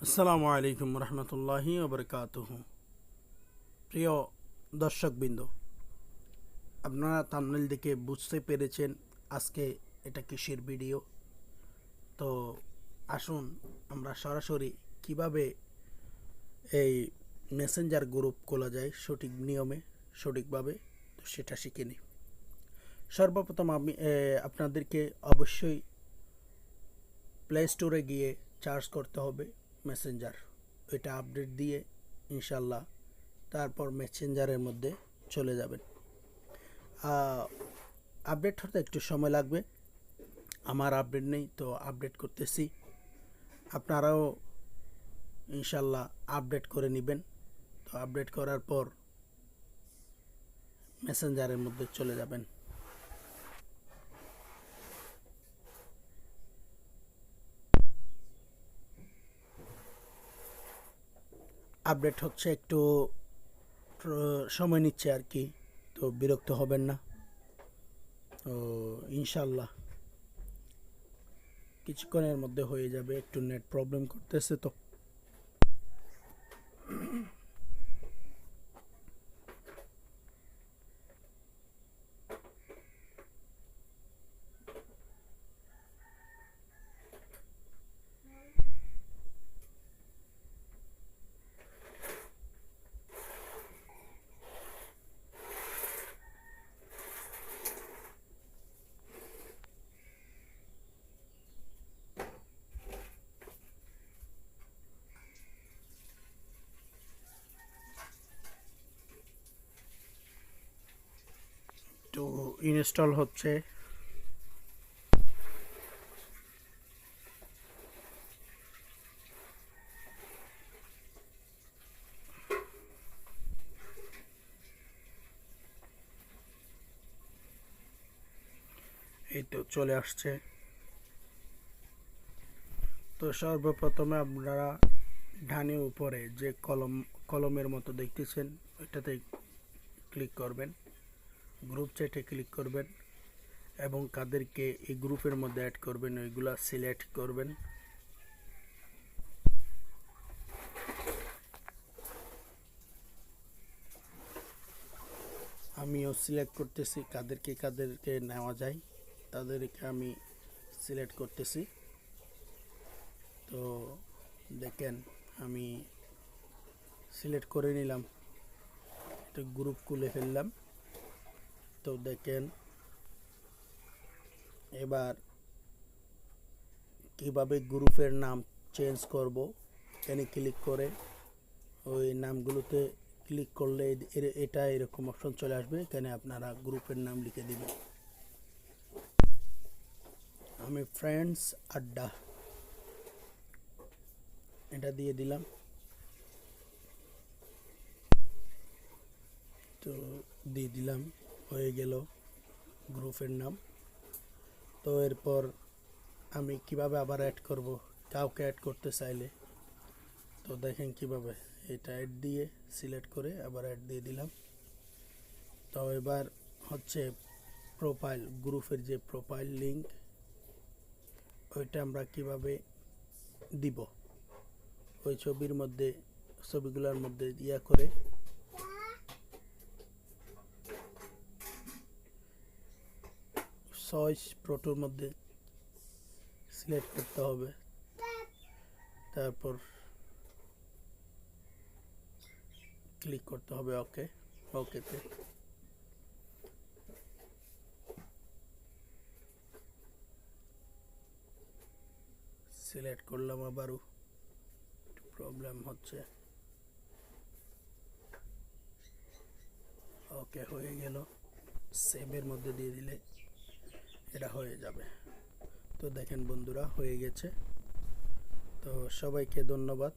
আসসালামু আলাইকুম রহমতুল্লাহি ওবরকাতুহু। প্রিয় দর্শকবৃন্দ, আপনারা থাম্বনেল দেখে বুঝতে পেরেছেন আজকে এটা কিসের ভিডিও। তো আসুন আমরা সরাসরি কিভাবে এই মেসেঞ্জার গ্রুপ খোলা যায় সঠিক নিয়মে সঠিকভাবে, তো সেটা শিখে নিই। সর্বপ্রথম আমি আপনাদেরকে অবশ্যই প্লে স্টোরে গিয়ে চার্জ করতে হবে মেসেঞ্জার। এটা আপডেট দিয়ে ইনশাল্লাহ তারপর মেসেঞ্জারের মধ্যে চলে যাবেন। আপডেট হতে একটু সময় লাগবে, আমার আপডেট নেই তো আপডেট করতেছি। আপনারাও ইনশাল্লাহ আপডেট করে নেবেন। তো আপডেট করার পর মেসেঞ্জারের মধ্যে চলে যাবেন। আপডেট হচ্ছে একটু সময় নিচ্ছে আর কি, তো বিরক্ত হবেন না। তো ইনশাল্লাহ কিছুক্ষণের মধ্যে হয়ে যাবে, একটু নেট প্রবলেম করতেছে তো। তো ইনস্টল হচ্ছে। এই তো চলে আসছে। তো সর্বপ্রথমে আপনারা ডানে উপরে যে কলমের মতো দেখতেছেন ওইটাতে ক্লিক করবেন, গ্রুপ চ্যাটে ক্লিক করবেন এবং কাদেরকে এই গ্রুপের মধ্যে অ্যাড করবেন ওইগুলা সিলেক্ট করবেন। আমিও সিলেক্ট করতেছি কাদেরকে নেওয়া যায়, তাদেরকে আমি সিলেক্ট করতেছি। তো দেখেন আমি সিলেক্ট করে নিলাম, একটা গ্রুপ খুলে ফেললাম। তো দেখেন এবার কিভাবে গ্রুপের নাম চেঞ্জ করব, এখানে ক্লিক করে ওই নামগুলোতে ক্লিক করলে এটা এরকম অপশন চলে আসবে। এখানে আপনারা গ্রুপের নাম লিখে দিবেন। আমি ফ্রেন্ডস আড্ডা এটা দিয়ে দিলাম। তো দিয়ে দিলাম, হয়ে গেল গ্রুপের নাম। তো এরপর আমি কিভাবে আবার অ্যাড করব, কাউকে অ্যাড করতে চাইলে তো দেখেন কিভাবে, এটা অ্যাড দিয়ে সিলেক্ট করে আবার অ্যাড দিয়ে দিলাম। তো এবার হচ্ছে প্রোফাইল, গ্রুপের যে প্রোফাইল লিঙ্ক ওইটা আমরা কিভাবে দিব, ওই ছবিগুলোর মধ্যে ইয়া করে চয়েস প্রোটোর মধ্যে সিলেক্ট করতে হবে। তারপর ক্লিক করতে হবে ওকেতে। সিলেক্ট করলাম, আবারও প্রবলেম হচ্ছে। ওকে হয়ে গেল, সেভের মধ্যে দিয়ে দিলে এটা হয়ে যাবে। তো দেখেন বন্ধুরা হয়ে গেছে। তো সবাইকে ধন্যবাদ।